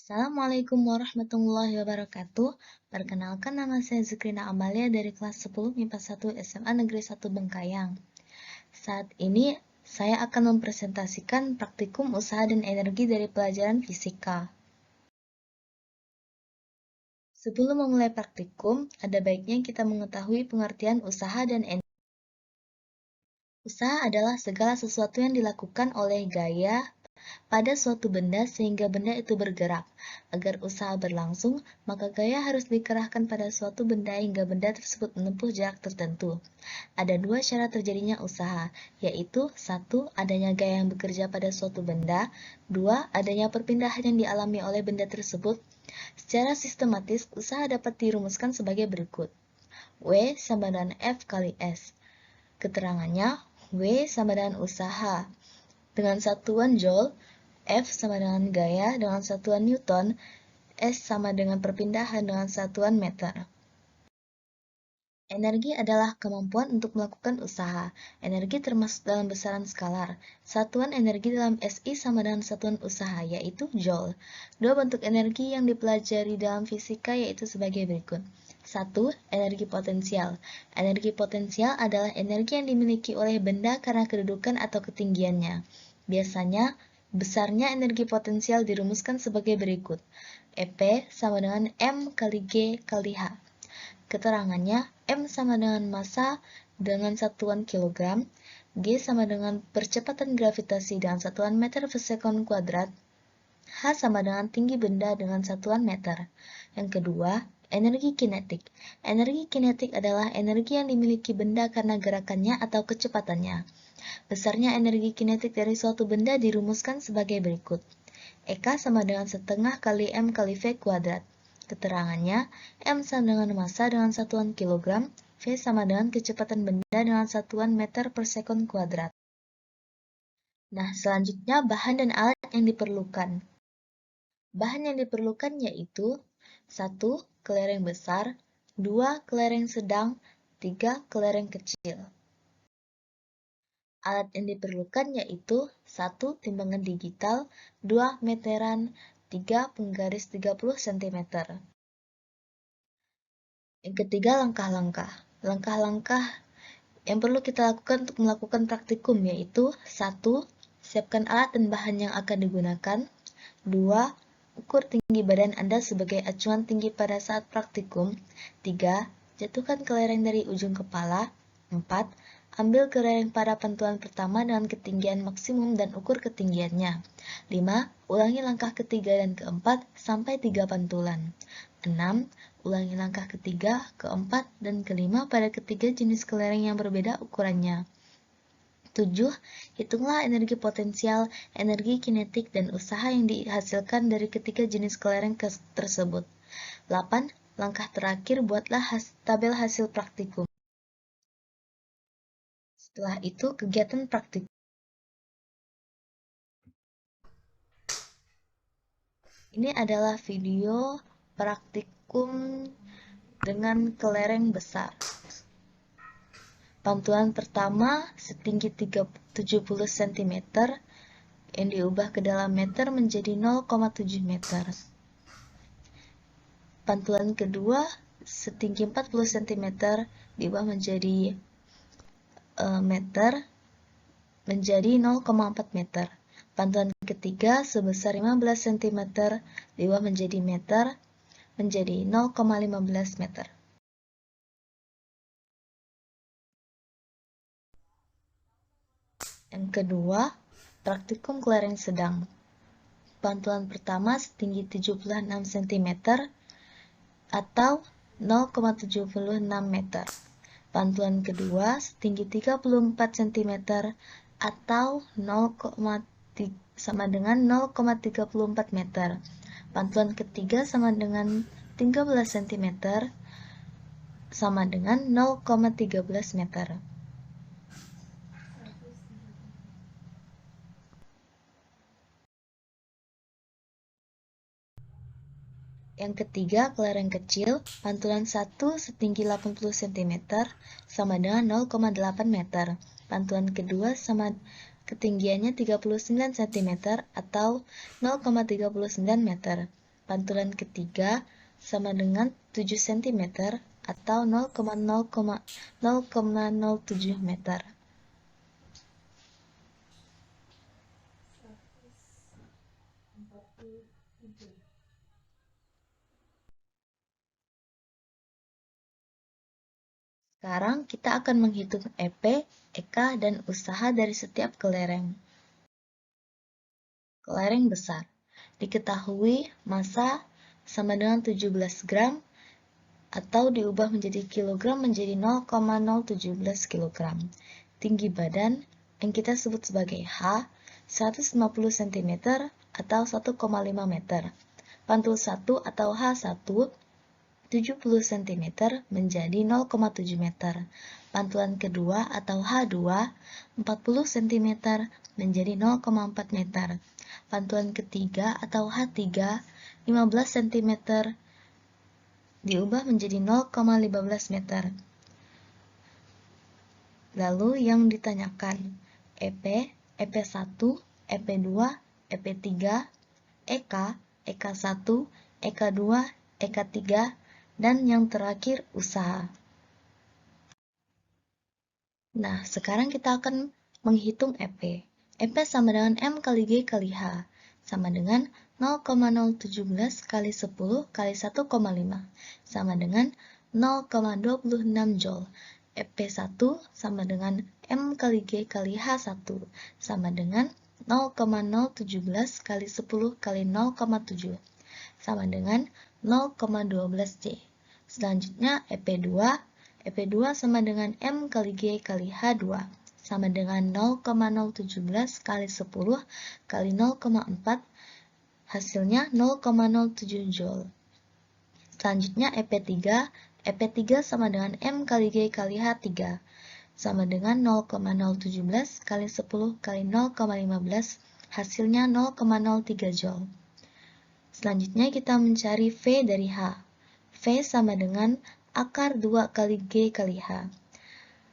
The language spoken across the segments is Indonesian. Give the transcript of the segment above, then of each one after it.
Assalamualaikum warahmatullahi wabarakatuh. Perkenalkan, nama saya Zukrina Amalia dari kelas 10 MIPA 1 SMA Negeri 1 Bengkayang. Saat ini saya akan mempresentasikan praktikum usaha dan energi dari pelajaran fisika. Sebelum memulai praktikum, ada baiknya kita mengetahui pengertian usaha dan energi. Usaha adalah segala sesuatu yang dilakukan oleh gaya pada suatu benda sehingga benda itu bergerak. Agar usaha berlangsung, maka gaya harus dikerahkan pada suatu benda hingga benda tersebut menempuh jarak tertentu. Ada dua syarat terjadinya usaha, yaitu 1. Adanya gaya yang bekerja pada suatu benda, 2. Adanya perpindahan yang dialami oleh benda tersebut. Secara sistematis, usaha dapat dirumuskan sebagai berikut. W sama dengan F kali S. Keterangannya, W sama dengan usaha dengan satuan Joule, F sama dengan gaya dengan satuan Newton, S sama dengan perpindahan dengan satuan meter. Energi adalah kemampuan untuk melakukan usaha. Energi termasuk dalam besaran skalar. Satuan energi dalam SI sama dengan satuan usaha, yaitu Joule. Dua bentuk energi yang dipelajari dalam fisika yaitu sebagai berikut. 1. Energi potensial. Energi potensial adalah energi yang dimiliki oleh benda karena kedudukan atau ketinggiannya. Biasanya, besarnya energi potensial dirumuskan sebagai berikut. EP sama dengan M kali G kali H. Keterangannya, M sama dengan massa dengan satuan kilogram, G sama dengan percepatan gravitasi dengan satuan meter per sekon kuadrat, H sama dengan tinggi benda dengan satuan meter. Yang kedua, energi kinetik. Energi kinetik adalah energi yang dimiliki benda karena gerakannya atau kecepatannya. Besarnya energi kinetik dari suatu benda dirumuskan sebagai berikut. EK sama dengan setengah kali M kali V kuadrat. Keterangannya, M sama dengan massa dengan satuan kilogram, V sama dengan kecepatan benda dengan satuan meter per sekon kuadrat. Nah, selanjutnya bahan dan alat yang diperlukan. Bahan yang diperlukan yaitu 1. Kelereng besar, 2. Kelereng sedang, 3. Kelereng kecil. Alat yang diperlukan yaitu 1. Timbangan digital, 2. meteran, 3. penggaris 30 cm. Yang ketiga, langkah-langkah. Langkah-langkah yang perlu kita lakukan untuk melakukan praktikum yaitu 1. Siapkan alat dan bahan yang akan digunakan. 2. Ukur tinggi badan Anda sebagai acuan tinggi pada saat praktikum. 3. Jatuhkan kelereng dari ujung kepala. 4. Ambil kelereng pada pantulan pertama dengan ketinggian maksimum dan ukur ketinggiannya. 5. Ulangi langkah ketiga dan keempat sampai 3 pantulan. 6. Ulangi langkah ketiga, keempat, dan kelima pada ketiga jenis kelereng yang berbeda ukurannya. 7. Hitunglah energi potensial, energi kinetik, dan usaha yang dihasilkan dari ketiga jenis kelereng tersebut. 8. Langkah terakhir, buatlah tabel hasil praktikum. Setelah itu, kegiatan praktikum. Ini adalah video praktikum dengan kelereng besar. Pantulan pertama setinggi 70 cm yang diubah ke dalam meter menjadi 0,7 meter. Pantulan kedua setinggi 40 cm diubah menjadi meter menjadi 0,4 meter. Pantulan ketiga sebesar 15 cm diubah menjadi meter menjadi 0,15 meter. Yang kedua, praktikum kelereng sedang. Pantulan pertama setinggi 76 cm atau 0,76 meter. Pantulan kedua setinggi 34 cm atau sama dengan 0,34 meter. Pantulan ketiga sama dengan 13 cm sama dengan 0,13 meter. Yang ketiga, kelereng kecil, pantulan 1 setinggi 80 cm sama dengan 0,8 meter. Pantulan kedua sama ketinggiannya 39 cm atau 0,39 meter. Pantulan ketiga sama dengan 7 cm atau 0,07 meter. Sekarang kita akan menghitung EP, EK, dan usaha dari setiap kelereng. Kelereng besar. Diketahui massa sama dengan 17 gram atau diubah menjadi kilogram menjadi 0,017 kg. Tinggi badan yang kita sebut sebagai H 150 cm atau 1,5 meter. Pantul 1 atau H1 70 cm menjadi 0,7 meter. Pantulan kedua atau H2 40 cm menjadi 0,4 meter. Pantulan ketiga atau H3 15 cm diubah menjadi 0,15 meter. Lalu yang ditanyakan EP, EP1, EP2, EP3, EK, EK1, EK2, EK3, dan yang terakhir usaha. Nah, sekarang kita akan menghitung EP. EP sama dengan M kali G kali H, sama dengan 0,017 kali 10 kali 1,5, sama dengan 0,26 Joule. EP1 sama dengan M kali G kali H1, sama dengan 0,017 kali 10 kali 0,7, sama dengan 0,12 J. Selanjutnya EP2 sama dengan M kali G kali H2, sama dengan 0,017 kali 10 kali 0,4, hasilnya 0,07 Joule. Selanjutnya EP3 sama dengan M kali G kali H3, sama dengan 0,017 kali 10 kali 0,15, hasilnya 0,03 Joule. Selanjutnya kita mencari V dari H. V sama dengan akar 2 kali G kali H,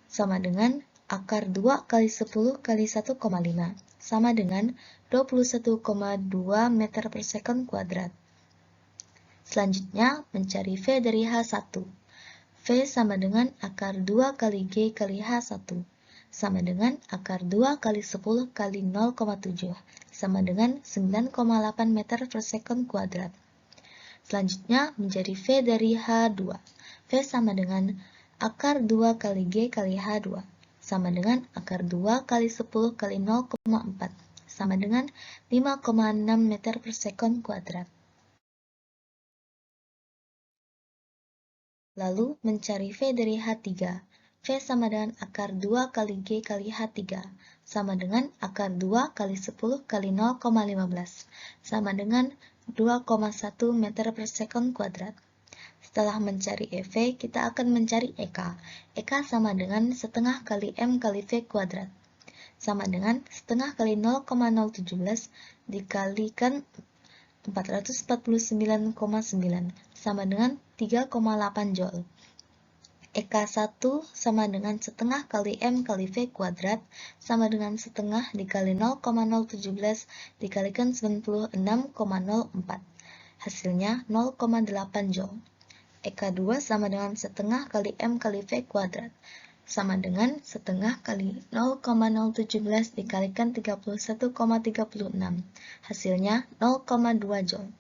sama dengan akar 2 kali 10 kali 1,5, sama dengan 21,2 meter per sekon kuadrat. Selanjutnya mencari V dari H1. V sama dengan akar 2 kali G kali H1, sama dengan akar 2 kali 10 kali 0,7, sama dengan 9,8 meter per sekon kuadrat. Selanjutnya mencari V dari H2. V sama dengan akar 2 kali G kali H2, sama dengan akar 2 kali 10 kali 0,4, sama dengan 5,6 meter per sekon kuadrat. Lalu mencari V dari H3. V sama dengan akar 2 kali G kali H3, sama dengan akar 2 kali 10 kali 0,15, sama dengan 2,1 meter per sekon kuadrat. Setelah mencari EV, kita akan mencari EK. EK sama dengan setengah kali M kali V kuadrat, sama dengan setengah kali 0,017 dikalikan 449,9, sama dengan 3,8 Joule. EK1 sama dengan setengah kali M kali V kuadrat, sama dengan setengah dikali 0,017 dikalikan 96,04. Hasilnya 0,8 Joule. EK2 sama dengan setengah kali M kali V kuadrat, sama dengan setengah kali 0,017 dikalikan 31,36. Hasilnya 0,2 Joule.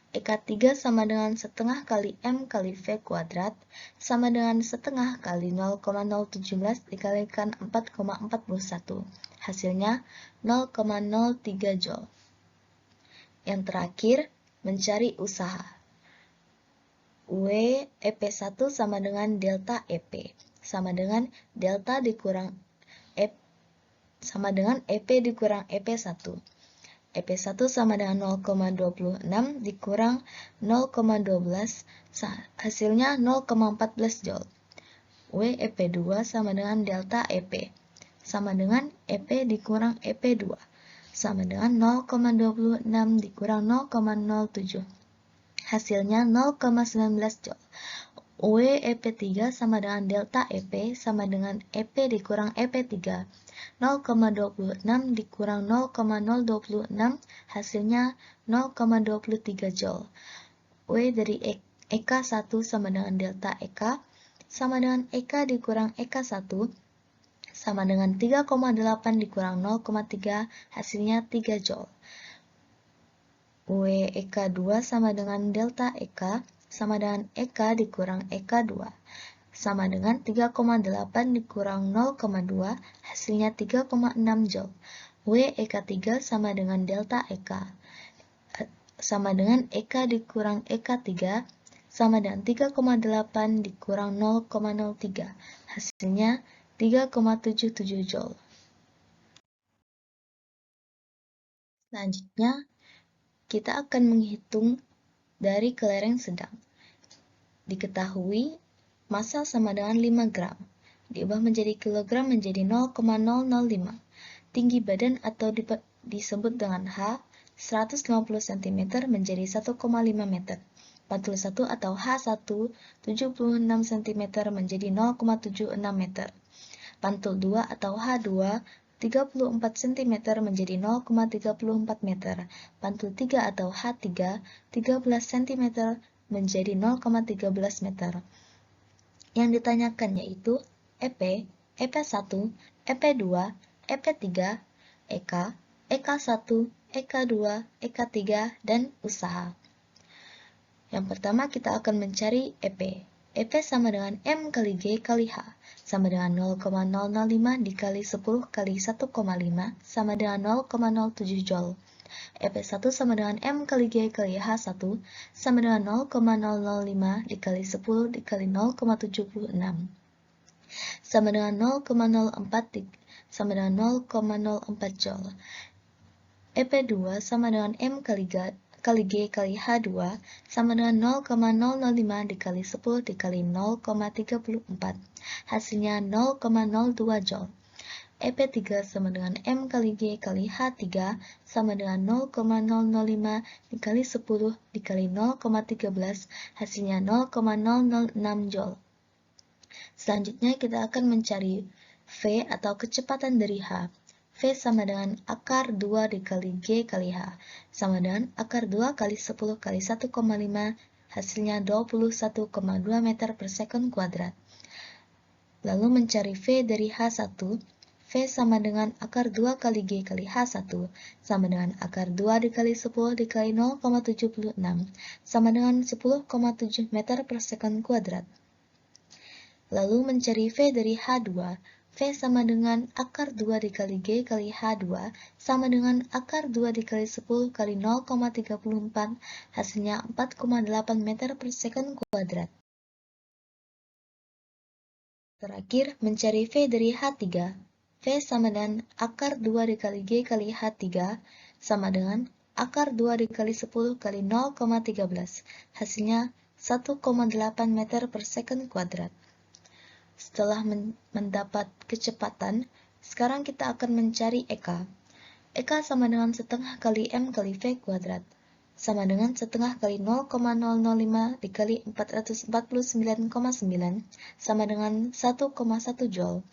EK3 sama dengan setengah kali M kali V kuadrat, sama dengan setengah kali 0,017 dikalikan 4,41. Hasilnya 0,03 Joule. Yang terakhir, mencari usaha. W EP1 sama dengan delta EP, sama dengan delta dikurang EP, sama dengan EP dikurang EP1. EP1 sama dengan 0,26 dikurang 0,12, hasilnya 0,14 Joule. W EP2 sama dengan delta EP, sama dengan EP dikurang EP2, sama dengan 0,26 dikurang 0,07. Hasilnya 0,19 Joule. W EP3 sama dengan delta EP sama dengan EP dikurang EP3. 0,26 dikurang 0,026, hasilnya 0,23 Joule. W dari EK1 sama dengan delta EK, sama dengan EK dikurang EK1, sama dengan 3,8 dikurang 0,3, hasilnya 3 Joule. W EK2 sama dengan delta EK, sama dengan EK dikurang EK2, sama dengan 3,8 dikurang 0,2, hasilnya 3,6 Joule. W EK3 sama dengan delta EK, sama dengan EK dikurang EK3, sama dengan 3,8 dikurang 0,03, hasilnya 3,77 Joule. Selanjutnya, kita akan menghitung dari kelereng sedang. Diketahui, massa sama dengan 5 gram, diubah menjadi kilogram menjadi 0,005. Tinggi badan atau disebut dengan H, 150 cm menjadi 1,5 meter. Pantul 1 atau H1, 76 cm menjadi 0,76 meter. Pantul 2 atau H2, 34 cm menjadi 0,34 meter. Pantul 3 atau H3, 13 cm menjadi 0,13 meter. Yang ditanyakan yaitu EP, EP1, EP2, EP3, EK, EK1, EK2, EK3, dan usaha. Yang pertama kita akan mencari EP. EP sama dengan M kali G kali H, sama dengan 0,005 dikali 10 kali 1,5 sama dengan 0,07 Joule. EP1 sama dengan M kali G kali H1 sama dengan 0,005 dikali 10 dikali 0,76 sama dengan 0,04 sama dengan 0,04 Joule. EP2 sama dengan M kali G kali H2 sama dengan 0,005 dikali 10 dikali 0,34, hasilnya 0,02 Joule. EP3 sama dengan M kali G kali H3 sama dengan 0,005 dikali 10 dikali 0,13, hasilnya 0,006 Joule. Selanjutnya kita akan mencari V atau kecepatan dari H. V sama dengan akar 2 dikali G kali H, sama dengan akar 2 kali 10 kali 1,5, hasilnya 21,2 meter per sekon kuadrat. Lalu mencari V dari H1, V sama dengan akar 2 kali G kali H1, sama dengan akar 2 dikali 10 dikali 0,76, sama dengan 10,7 meter per sekon kuadrat. Lalu mencari V dari H2, V sama dengan akar 2 dikali G kali H2 sama dengan akar 2 dikali 10 kali 0,34, hasilnya 4,8 meter per sekon kuadrat. Terakhir, mencari V dari H3. V sama dengan akar 2 dikali G kali H3 sama dengan akar 2 dikali 10 kali 0,13, hasilnya 1,8 meter per sekon kuadrat. Setelah mendapat kecepatan, sekarang kita akan mencari EK. EK sama dengan setengah kali M kali V kuadrat, sama dengan setengah kali 0,005 dikali 449,9, sama dengan 1,1 Joule.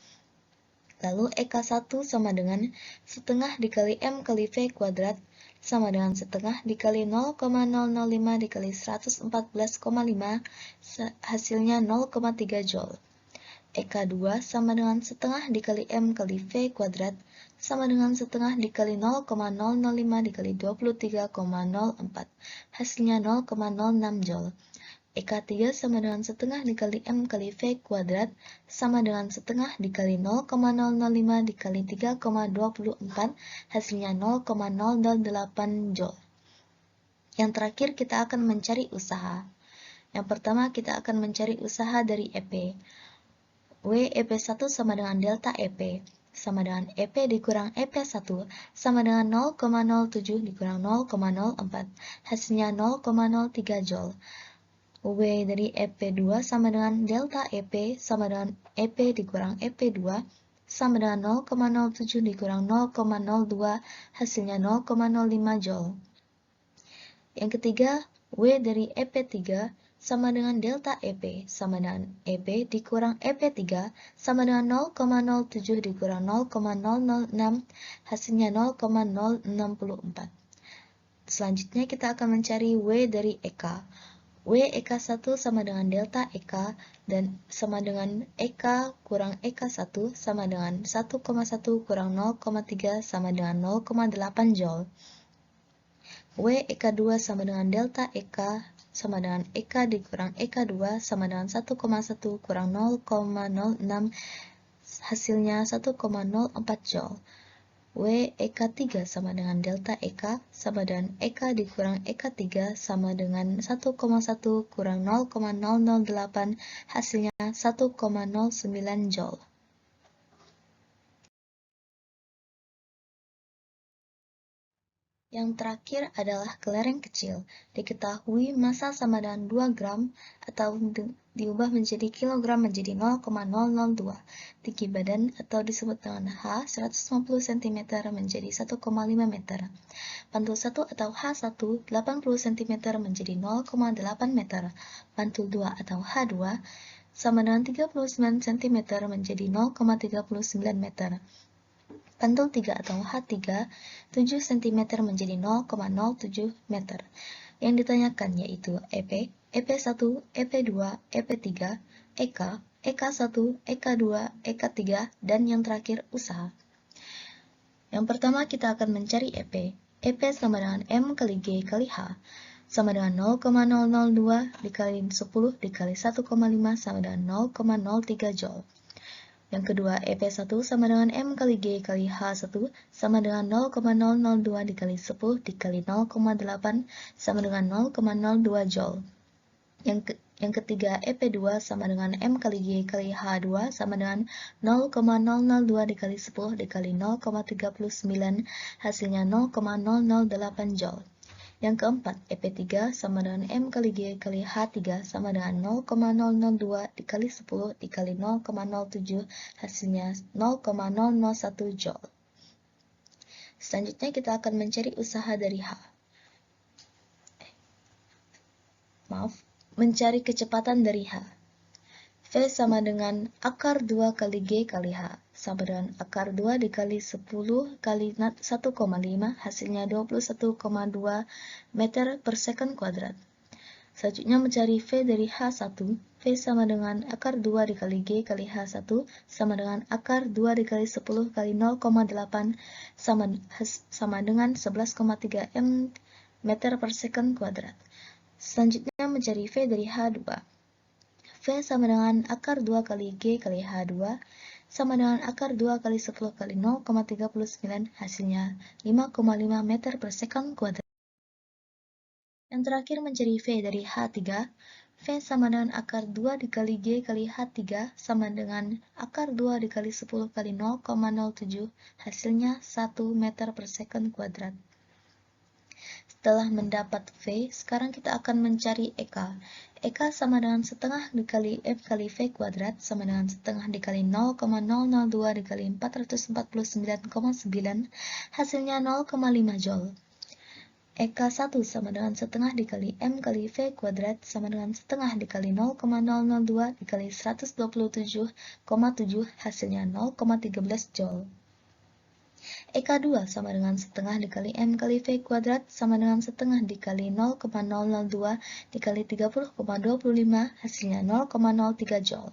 Lalu EK1 sama dengan setengah dikali M kali V kuadrat, sama dengan setengah dikali 0,005 dikali 114,5, hasilnya 0,3 Joule. EK2 sama dengan setengah dikali M kali V kuadrat, sama dengan setengah dikali 0,005 dikali 23,04, hasilnya 0,06 Joule. EK3 sama dengan setengah dikali M kali V kuadrat, sama dengan setengah dikali 0,005 dikali 3,24, hasilnya 0,008 Joule. Yang terakhir kita akan mencari usaha. Yang pertama kita akan mencari usaha dari EP. W EP1 sama dengan delta EP, sama dengan EP dikurang EP1, sama dengan 0,07 dikurang 0,04, hasilnya 0,03 Joule. W dari EP2 sama dengan delta EP, sama dengan EP dikurang EP2, sama dengan 0,07 dikurang 0,02, hasilnya 0,05 Joule. Yang ketiga, W dari EP3 sama dengan delta EP, sama dengan EP dikurang EP3, sama dengan 0,07 dikurang 0,006, hasilnya 0,064. Selanjutnya kita akan mencari W dari EK. W EK 1 sama dengan delta EK dan sama dengan EK kurang EK 1 sama dengan 1,1 kurang 0,3 sama dengan 0,8 Joule. W EK 2 sama dengan delta EK sama dengan EK dikurang EK 2 sama dengan 1,1 kurang 0,06, hasilnya 1,04 Joule. W EK 3 sama dengan delta EK sama dengan EK dikurang EK 3 sama dengan 1,1 kurang 0,008, hasilnya 1,09 Joule. Yang terakhir adalah kelereng kecil. Diketahui massa sama dengan 2 gram atau diubah menjadi kilogram menjadi 0,002. Tinggi badan atau disebut dengan H 150 cm menjadi 1,5 meter. Pantul 1 atau H1 80 cm menjadi 0,8 meter. Pantul 2 atau H2 sama dengan 39 cm menjadi 0,39 meter. Pantul 3 atau H3 7 cm menjadi 0,07 meter. Yang ditanyakan yaitu EP, EP1, EP2, EP3, EK, EK1, EK2, EK3, dan yang terakhir usaha. Yang pertama kita akan mencari EP. EP sama dengan M kali G kali H sama dengan 0,002 dikali 10 dikali 1,5 sama dengan 0,03 Joule. Yang kedua, EP1 sama dengan M kali G kali H1 sama dengan 0,002 dikali 10 dikali 0,8 sama dengan 0,02 Joule. Yang ketiga, EP2 sama dengan M kali G kali H2 sama dengan 0,002 dikali 10 dikali 0,39, hasilnya 0,008 Joule. Yang keempat, EP3 sama dengan M kali G kali H3 sama dengan 0,002 dikali 10 dikali 0,07, hasilnya 0,001 Joule. Selanjutnya kita akan mencari usaha dari mencari kecepatan dari H. V sama dengan akar 2 kali G kali H sama dengan akar 2 dikali 10 kali 1,5, hasilnya 21,2 meter per second kuadrat. Selanjutnya mencari V dari H1. V sama dengan akar 2 dikali G kali H1 sama dengan akar 2 dikali 10 kali 0,8 sama dengan 11,3 meter per second kuadrat. Selanjutnya mencari V dari H2. V sama dengan akar 2 kali G kali H2 sama dengan akar 2 kali 10 kali 0,39, hasilnya 5,5 meter per second kuadrat. Yang terakhir mencari V dari H3. V sama dengan akar 2 dikali G kali H3 sama dengan akar 2 dikali 10 kali 0,07, hasilnya 1 meter per second kuadrat. Setelah mendapat V, sekarang kita akan mencari EK. EK sama dengan setengah dikali F kali V kuadrat sama dengan setengah dikali 0,002 dikali 449,9, hasilnya 0,5 Joule. EK 1 sama dengan setengah dikali M kali V kuadrat sama dengan setengah dikali 0,002 dikali 127,7, hasilnya 0,13 Joule. EK 2 sama dengan setengah dikali M kali V kuadrat sama dengan setengah dikali 0,002 dikali 30,25, hasilnya 0,03 Joule.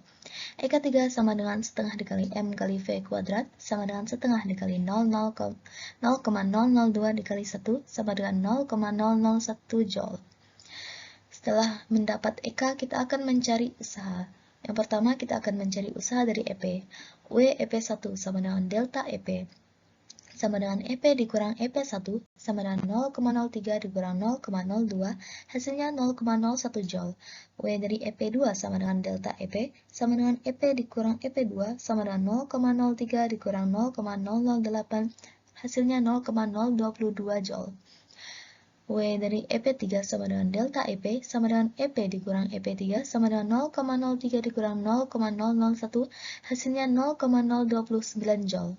EK 3 sama dengan setengah dikali M kali V kuadrat sama dengan setengah dikali 0,002 dikali 1 sama dengan 0,001 Joule. Setelah mendapat EK, kita akan mencari usaha. Yang pertama kita akan mencari usaha dari EP. W EP1 sama dengan delta EP sama dengan EP dikurang EP1 sama dengan 0,03 dikurang 0,02, hasilnya 0,01 Joule. W dari EP2 sama dengan delta EP sama dengan EP dikurang EP2 sama dengan 0,03 dikurang 0,008, hasilnya 0,022 Joule. W dari EP3 sama dengan delta EP sama dengan EP dikurang EP3 sama dengan 0,03 dikurang 0,001, hasilnya 0,029 Joule.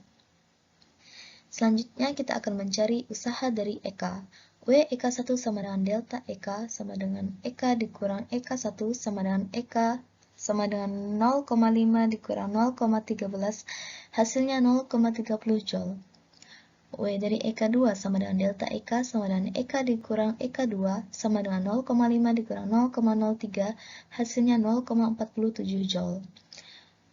Selanjutnya kita akan mencari usaha dari EK. W EK 1 sama dengan delta EK sama dengan EK dikurang EK 1 sama dengan EK sama dengan 0,5 dikurang 0,13, hasilnya 0,30 Joule. W dari EK2 sama dengan delta EK sama dengan EK dikurang EK2 sama dengan 0,5 dikurang 0,03, hasilnya 0,47 Joule.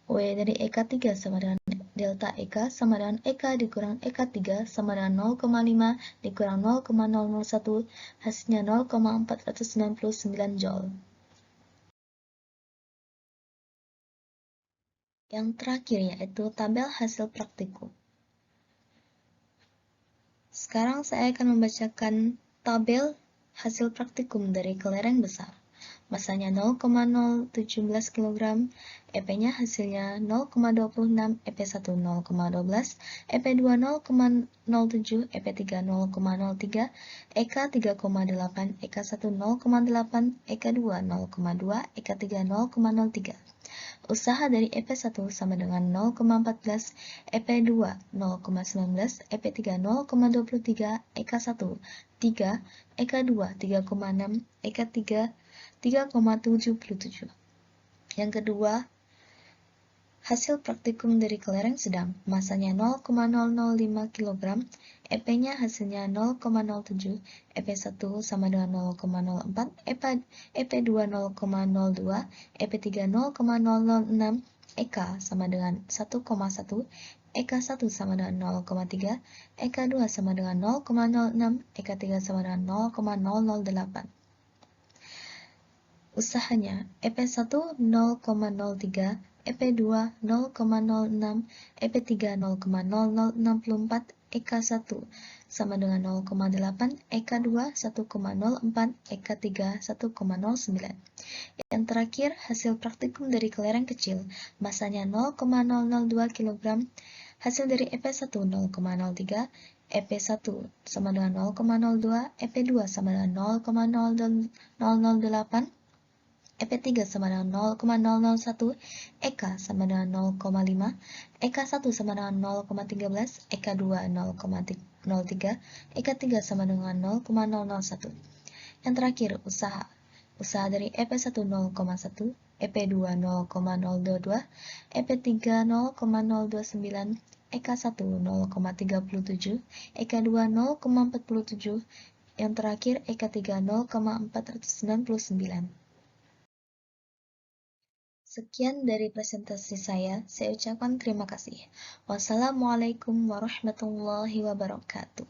W dari EK3 sama dengan delta EK sama dengan EK dikurang EK3 sama dengan 0,5 dikurang 0,001, hasilnya 0,499 Joule. Yang terakhir yaitu tabel hasil praktikum. Sekarang saya akan membacakan tabel hasil praktikum dari kelereng besar. Masanya 0,017 kg, EP-nya hasilnya 0,26, EP1 0,12, EP2 0,07, EP3 0,03, EK 3,8, EK1 0,8, EK2 0,2, EK3 0,03. Usaha dari EP1 sama dengan 0,14, EP2 0,19, EP3 0,23, EK1 3, EK2 3,6, EK3 3,77. Yang kedua, hasil praktikum dari kelereng sedang, masanya 0,005 kg, EP-nya hasilnya 0,07, EP1 sama dengan 0,04, EP2 0,02, EP3 0,006, EK sama dengan 1,1, EK1 sama dengan 0,3, EK2 sama dengan 0,06, EK3 sama dengan 0,008. Usahanya, EP1 0,03, EP2 0,06, EP3 0,0064, EK1 sama dengan 0,8, EK2 1,04, EK3 1,09. Yang terakhir, hasil praktikum dari kelereng kecil, masanya 0,002 kg, hasil dari EP1 0,03, EP1 sama dengan 0,02, EP2 sama dengan 0,008, EP3 sama dengan 0,001, EK sama dengan 0,5, EK1 sama dengan 0,13, EK2 0,03, EK3 sama dengan 0,001. Yang terakhir, usaha. Usaha dari EP1 0,1, EP2 0,022, EP3 0,029, EK1 0,37, EK2 0,47, yang terakhir EK3 0,499. Sekian dari presentasi saya ucapkan terima kasih. Wassalamualaikum warahmatullahi wabarakatuh.